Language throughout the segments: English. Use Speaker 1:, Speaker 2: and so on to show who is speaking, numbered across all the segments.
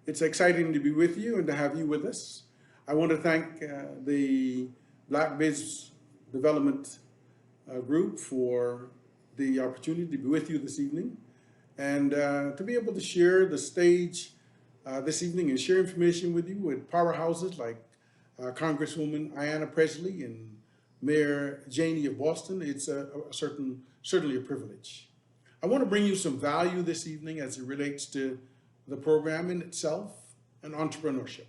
Speaker 1: It's exciting to be with you and to have you with us. I want to thank the Blackbiz Development Group for the opportunity to be with you this evening and to be able to share the stage this evening and share information with you with powerhouses like Congresswoman Ayanna Presley and Mayor Janey of Boston. It's certainly a privilege. I want to bring you some value this evening as it relates to the program in itself and entrepreneurship.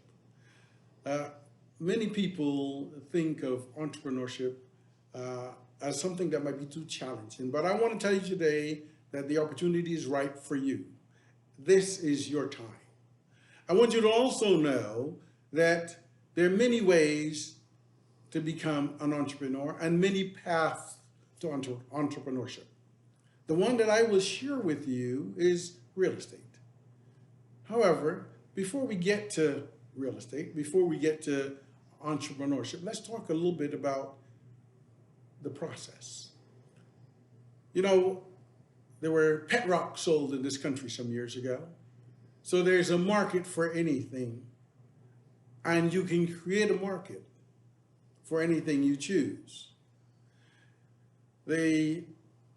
Speaker 1: Many people think of entrepreneurship as something that might be too challenging, but I want to tell you today that the opportunity is right for you. This is your time. I want you to also know that there are many ways to become an entrepreneur and many paths to entrepreneurship. The one that I will share with you is real estate. However, before we get to real estate, before we get to entrepreneurship, let's talk a little bit about the process. You know, there were pet rocks sold in this country some years ago. So there's a market for anything, and you can create a market for anything you choose. The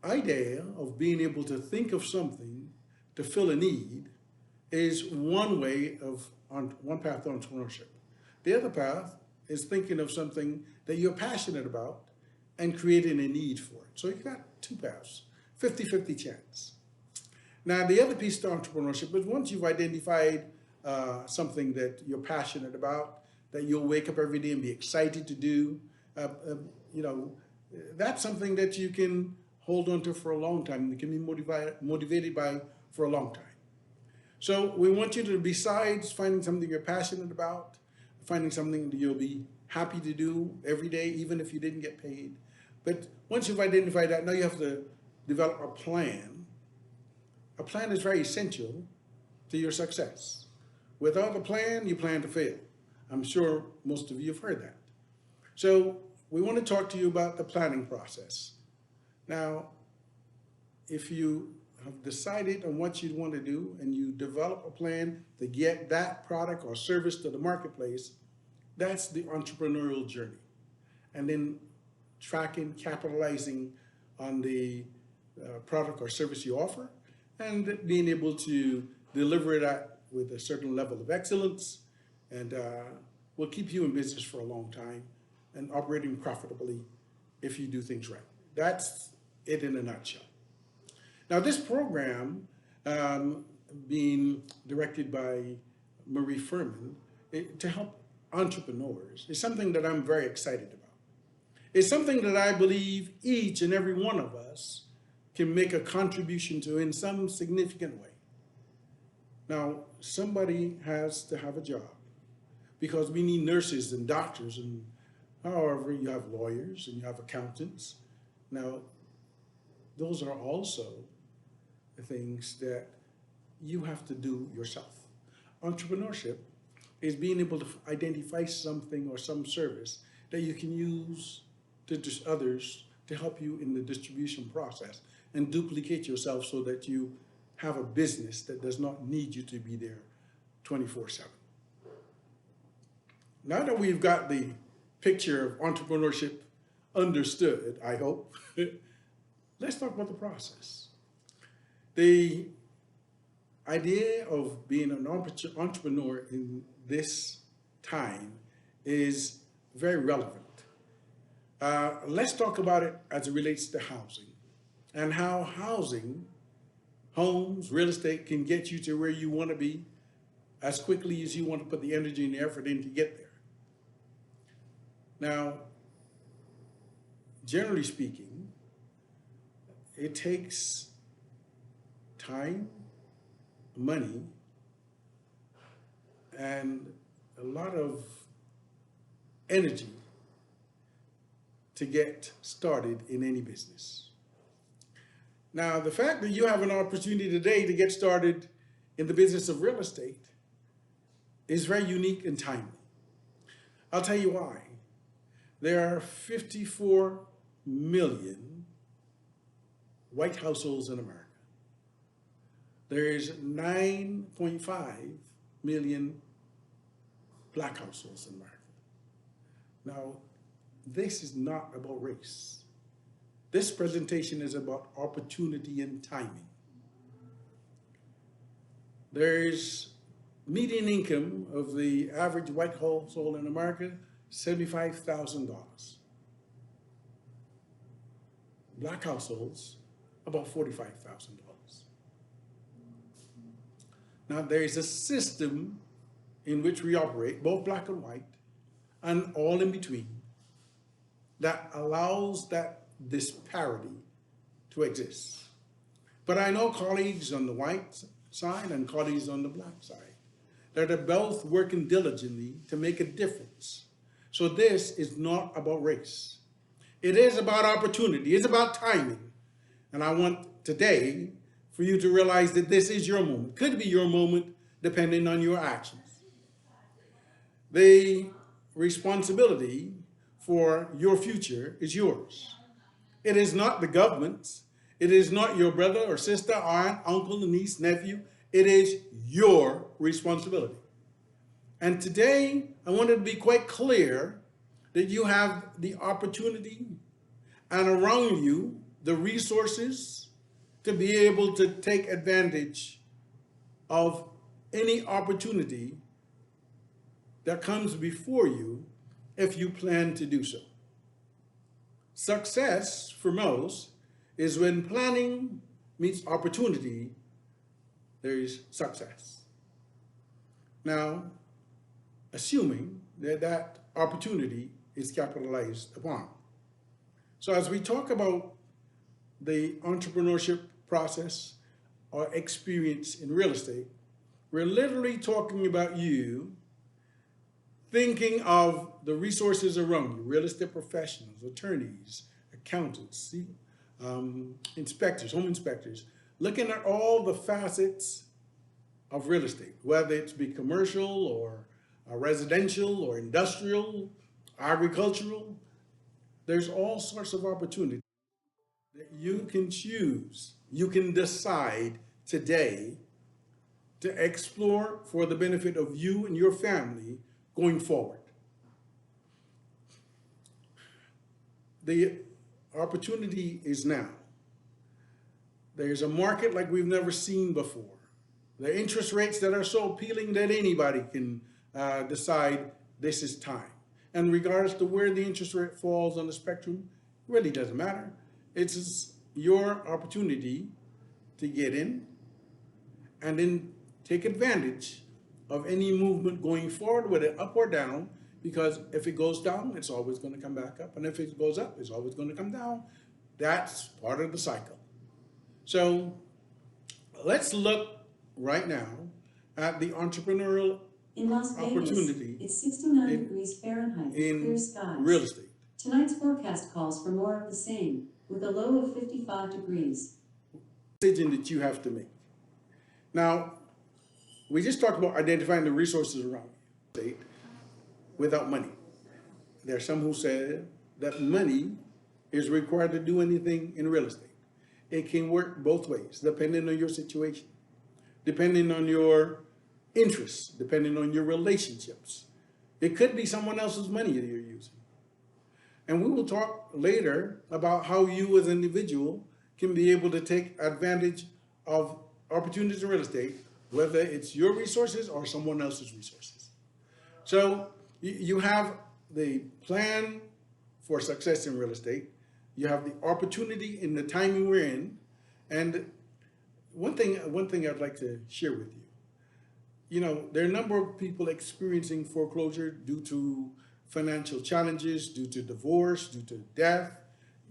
Speaker 1: idea of being able to think of something to fill a need is one path to entrepreneurship. The other path is thinking of something that you're passionate about and creating a need for it. So you've got two paths, 50-50 chance. Now, the other piece to entrepreneurship is once you've identified something that you're passionate about, that you'll wake up every day and be excited to do, that's something that you can hold on to for a long time and you can be motivated by for a long time. So we want you to, besides finding something you're passionate about, finding something that you'll be happy to do every day, even if you didn't get paid. But once you've identified that, now you have to develop a plan. A plan is very essential to your success. Without a plan, you plan to fail. I'm sure most of you have heard that. So we want to talk to you about the planning process. Now, if you have decided on what you want to do and you develop a plan to get that product or service to the marketplace, that's the entrepreneurial journey. And then tracking, capitalizing on the product or service you offer and being able to deliver it with a certain level of excellence and will keep you in business for a long time and operating profitably if you do things right. That's it in a nutshell. Now, this program, being directed by Marie Furman, to help entrepreneurs, is something that I'm very excited about. It's something that I believe each and every one of us can make a contribution to in some significant way. Now, somebody has to have a job because we need nurses and doctors, and however, you have lawyers and you have accountants. Now, those are also things that you have to do yourself. Entrepreneurship is being able to identify something or some service that you can use to others to help you in the distribution process and duplicate yourself so that you have a business that does not need you to be there 24/7. Now that we've got the picture of entrepreneurship understood, I hope, let's talk about the process. The idea of being an entrepreneur in this time is very relevant. Let's talk about it as it relates to housing and how housing, homes, real estate can get you to where you want to be as quickly as you want to put the energy and the effort in to get there. Now, generally speaking, it takes time, money, and a lot of energy to get started in any business. Now, the fact that you have an opportunity today to get started in the business of real estate is very unique and timely. I'll tell you why. There are 54 million white households in America. There is 9.5 million black households in America. Now, this is not about race. This presentation is about opportunity and timing. There's median income of the average white household in America, $75,000. Black households, about $45,000. Now, there is a system in which we operate, both black and white, and all in between, that allows that disparity to exist. But I know colleagues on the white side and colleagues on the black side that are both working diligently to make a difference. So this is not about race. It is about opportunity. It's about timing. And I want today for you to realize that this is your moment. Could be your moment depending on your actions. The responsibility for your future is yours. It is not the government's. It is not your brother or sister, aunt, uncle, niece, nephew. It is your responsibility. And today, I wanted to be quite clear that you have the opportunity and around you the resources to be able to take advantage of any opportunity that comes before you if you plan to do so. Success for most is when planning meets opportunity, there is success. Now, assuming that that opportunity is capitalized upon. So as we talk about the entrepreneurship process or experience in real estate, we're literally talking about you thinking of the resources around you, real estate professionals, attorneys, accountants, inspectors, home inspectors, looking at all the facets of real estate, whether it's be commercial or residential or industrial, agricultural. There's all sorts of opportunities that you can choose. You can decide today to explore for the benefit of you and your family going forward. The opportunity is now. There's a market like we've never seen before. The interest rates that are so appealing that anybody can decide this is time. And regardless to where the interest rate falls on the spectrum, really doesn't matter. It's your opportunity to get in and then take advantage of any movement going forward, whether up or down, because if it goes down, it's always going to come back up. And if it goes up, it's always going to come down. That's part of the cycle. So let's look right now at the entrepreneurial
Speaker 2: in Las Vegas,
Speaker 1: opportunity.
Speaker 2: It's 69 degrees Fahrenheit, clear skies.
Speaker 1: Real estate.
Speaker 2: Tonight's forecast calls for more of the same, with a low of 55 degrees.
Speaker 1: Decision that you have to make. Now, we just talked about identifying the resources around you, state, without money. There are some who say that money is required to do anything in real estate. It can work both ways, depending on your situation, depending on your interests, depending on your relationships. It could be someone else's money that you're using. And we will talk later about how you as an individual can be able to take advantage of opportunities in real estate, whether it's your resources or someone else's resources. So you have the plan for success in real estate. You have the opportunity in the timing we're in. And one thing I'd like to share with you. You know, there are a number of people experiencing foreclosure due to financial challenges, due to divorce, due to death,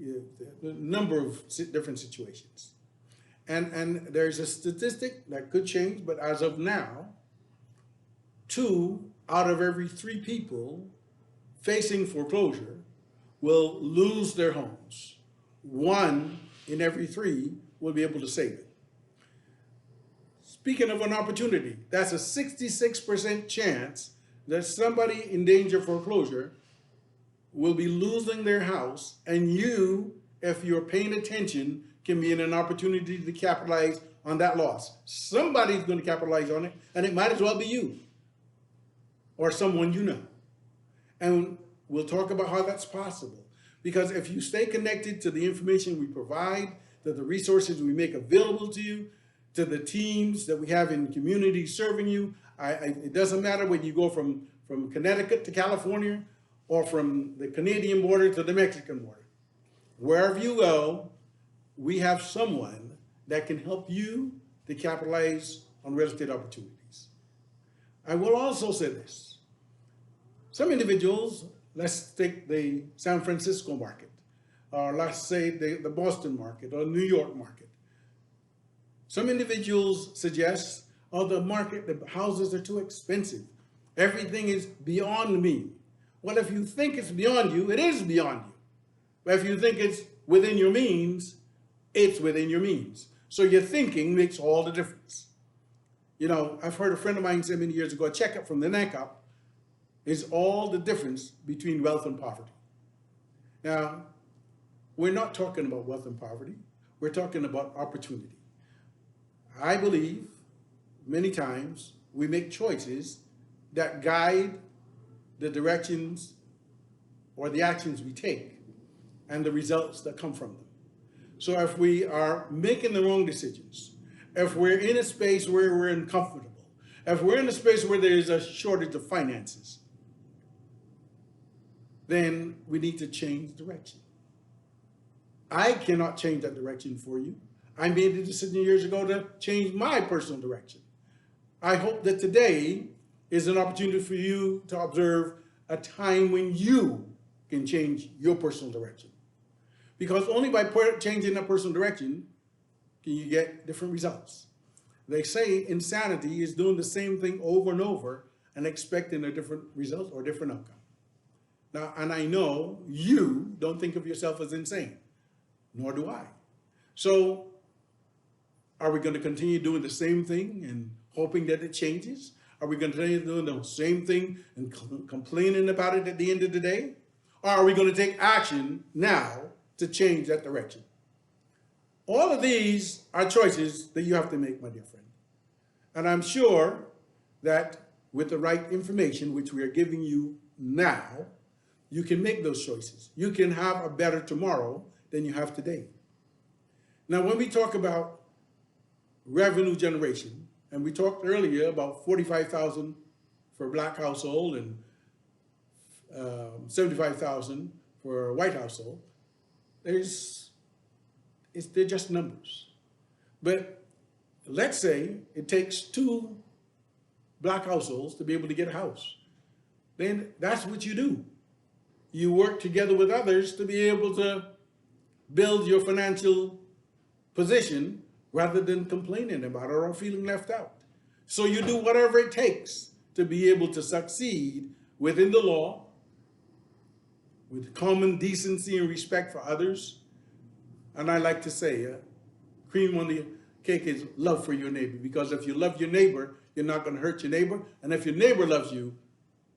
Speaker 1: a number of different situations. And there's a statistic that could change, but as of now, 2 out of every 3 people facing foreclosure will lose their homes. 1 in every 3 will be able to save it. Speaking of an opportunity, that's a 66% chance that somebody in danger of foreclosure will be losing their house, and you, if you're paying attention, can be in an opportunity to capitalize on that loss. Somebody's going to capitalize on it, and it might as well be you or someone you know. And we'll talk about how that's possible. Because if you stay connected to the information we provide, to the resources we make available to you, to the teams that we have in community serving you, it doesn't matter whether you go from Connecticut to California or from the Canadian border to the Mexican border. Wherever you go, we have someone that can help you to capitalize on real estate opportunities. I will also say this. Some individuals, let's take the San Francisco market, or let's say the Boston market or New York market. Some individuals suggest, oh, the houses are too expensive. Everything is beyond me. Well, if you think it's beyond you, it is beyond you. But if you think it's within your means, it's within your means. So your thinking makes all the difference. You know, I've heard a friend of mine say many years ago, a checkup from the neck up is all the difference between wealth and poverty. Now, we're not talking about wealth and poverty. We're talking about opportunity. I believe many times we make choices that guide the directions or the actions we take and the results that come from them. So if we are making the wrong decisions, if we're in a space where we're uncomfortable, if we're in a space where there is a shortage of finances, then we need to change direction. I cannot change that direction for you. I made a decision years ago to change my personal direction. I hope that today is an opportunity for you to observe a time when you can change your personal direction. Because only by changing that personal direction can you get different results. They say insanity is doing the same thing over and over and expecting a different result or different outcome. Now, and I know you don't think of yourself as insane, nor do I. So are we going to continue doing the same thing and hoping that it changes? Are we going to continue doing the same thing and complaining about it at the end of the day? Or are we going to take action now to change that direction? All of these are choices that you have to make, my dear friend. And I'm sure that with the right information, which we are giving you now, you can make those choices. You can have a better tomorrow than you have today. Now, when we talk about revenue generation, and we talked earlier about $45,000 for a black household and $75,000 for a white household, they're just numbers. But let's say it takes 2 black households to be able to get a house. Then that's what you do. You work together with others to be able to build your financial position rather than complaining about it or feeling left out. So you do whatever it takes to be able to succeed within the law, with common decency and respect for others. And I like to say, cream on the cake is love for your neighbor, because if you love your neighbor, you're not going to hurt your neighbor. And if your neighbor loves you,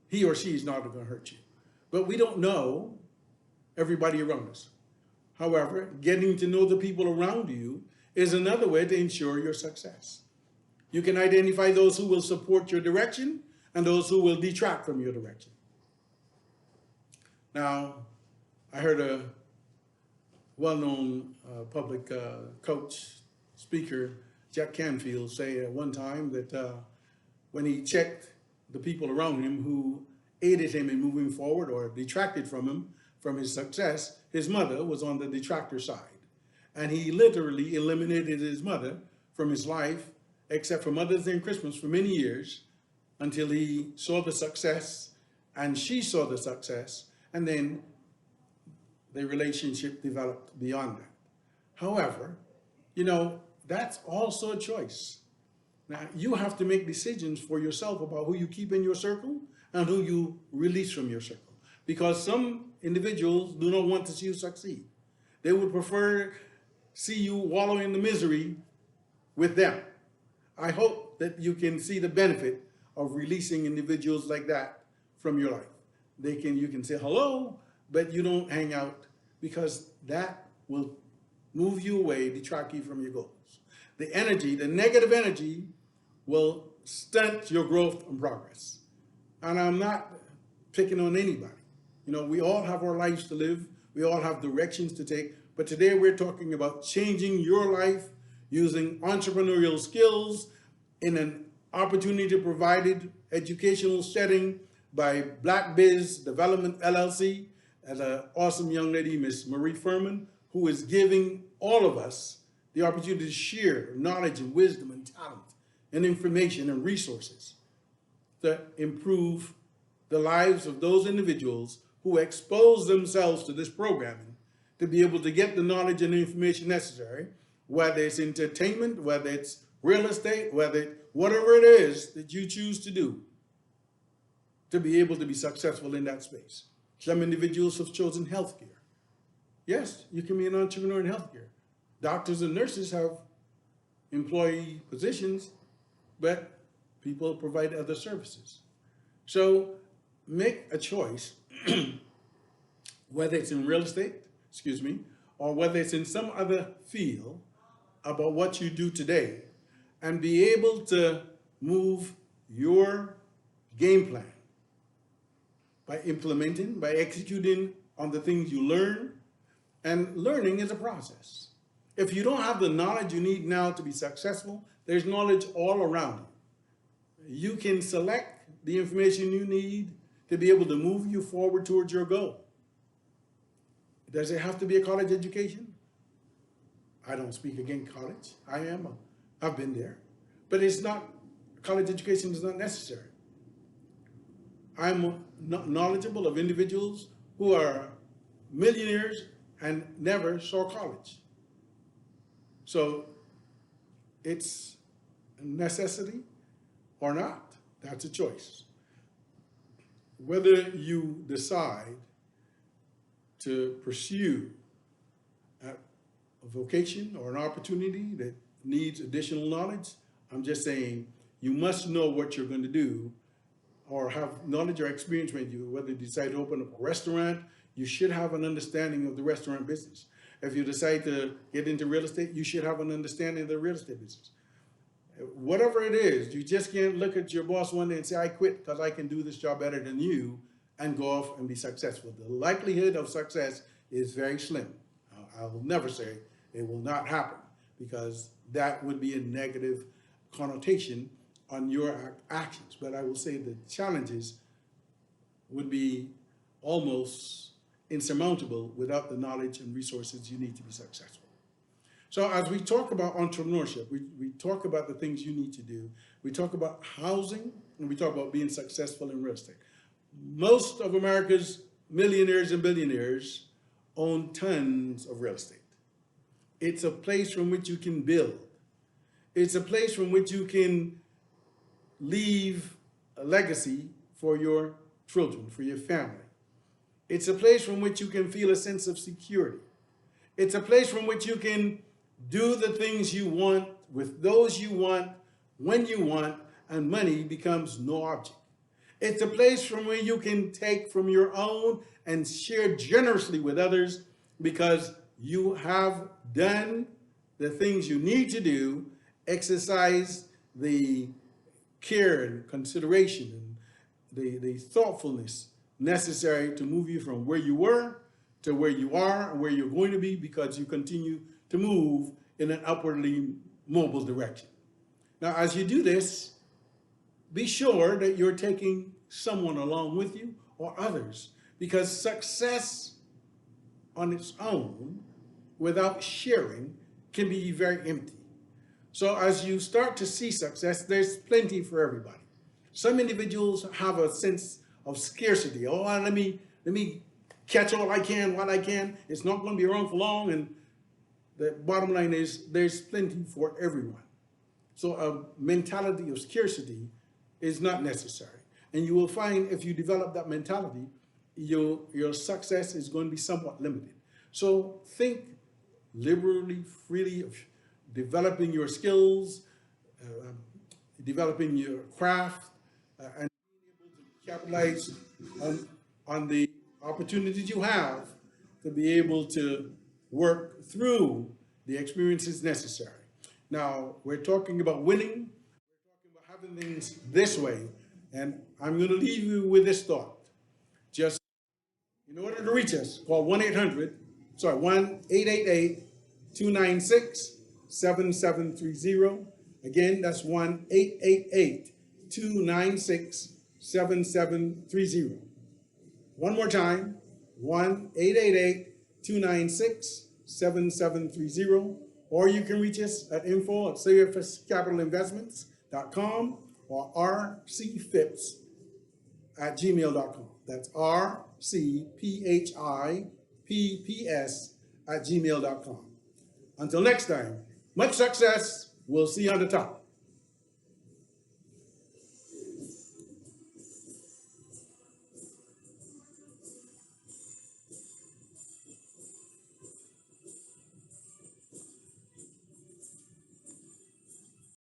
Speaker 1: he or she is not going to hurt you. But we don't know everybody around us. However, getting to know the people around you is another way to ensure your success. You can identify those who will support your direction and those who will detract from your direction. Now, I heard a well-known public coach, speaker, Jack Canfield, say at one time that when he checked the people around him who aided him in moving forward or detracted from him, from his success, his mother was on the detractor side. And he literally eliminated his mother from his life, except for Mother's Day and Christmas, for many years, until he saw the success and she saw the success, and then the relationship developed beyond that. However, you know, that's also a choice. Now, you have to make decisions for yourself about who you keep in your circle and who you release from your circle. Because some individuals do not want to see you succeed. They would prefer see you wallow in the misery with them. I hope that you can see the benefit of releasing individuals like that from your life. You can say hello, but you don't hang out, because that will move you away, detract you from your goals. the energy, the negative energy, will stunt your growth and progress. And I'm not picking on anybody. You know, we all have our lives to live. We all have directions to take. But today we're talking about changing your life using entrepreneurial skills in an opportunity provided educational setting by Blackbiz Development LLC and an awesome young lady, Miss Marie Furman, who is giving all of us the opportunity to share knowledge and wisdom and talent and information and resources to improve the lives of those individuals who expose themselves to this programming to be able to get the knowledge and information necessary, whether it's entertainment, whether it's real estate, whatever it is that you choose to do to be able to be successful in that space. Some individuals have chosen healthcare. Yes, you can be an entrepreneur in healthcare. Doctors and nurses have employee positions, but people provide other services. So make a choice, whether it's in real estate, or whether it's in some other field about what you do today, and be able to move your game plan by implementing, by executing on the things you learn. And learning is a process. If you don't have the knowledge you need now to be successful, there's knowledge all around you. You can select the information you need to be able to move you forward towards your goal. Does it have to be a college education? I don't speak against college. I've been there. But it's not, college education is not necessary. I'm knowledgeable of individuals who are millionaires and never saw college. So it's a necessity or not, that's a choice. Whether you decide to pursue a vocation or an opportunity that needs additional knowledge, I'm just saying you must know what you're going to do or have knowledge or experience with you. Whether you decide to open up a restaurant, you should have an understanding of the restaurant business. If you decide to get into real estate, you should have an understanding of the real estate business. Whatever it is, you just can't look at your boss one day and say, I quit because I can do this job better than you, and go off and be successful. The likelihood of success is very slim. I will never say it will not happen, because that would be a negative connotation on your actions. But I will say the challenges would be almost insurmountable without the knowledge and resources you need to be successful. So as we talk about entrepreneurship, we talk about the things you need to do. We talk about housing, and we talk about being successful in real estate. Most of America's millionaires and billionaires own tons of real estate. It's a place from which you can build. It's a place from which you can leave a legacy for your children, for your family. It's a place from which you can feel a sense of security. It's a place from which you can do the things you want with those you want, when you want, and money becomes no object. It's a place from where you can take from your own and share generously with others, because you have done the things you need to do, exercise the care and consideration and the thoughtfulness necessary to move you from where you were to where you are and where you're going to be, because you continue to move in an upwardly mobile direction. Now, as you do this, be sure that you're taking someone along with you or others, because success on its own without sharing can be very empty. So as you start to see success, there's plenty for everybody. Some individuals have a sense of scarcity. Oh, let me catch all I can while I can. It's not going to be around for long. And the bottom line is there's plenty for everyone. So a mentality of scarcity is not necessary. And you will find if you develop that mentality, your success is going to be somewhat limited. So think liberally, freely of developing your skills, developing your craft, and being able to capitalize on the opportunities you have to be able to work through the experiences necessary. Now, we're talking about winning, we're talking about having things this way, and I'm going to leave you with this thought. Just in order to reach us, call 1-800-296-7730. Again, that's 1-888-296-7730. One more time, 1-888-296-7730. Or you can reach us at info@cfscapitalinvestments.com or rcphipps@gmail.com. That's rcphipps@gmail.com. Until next time, much success. We'll see you on the top.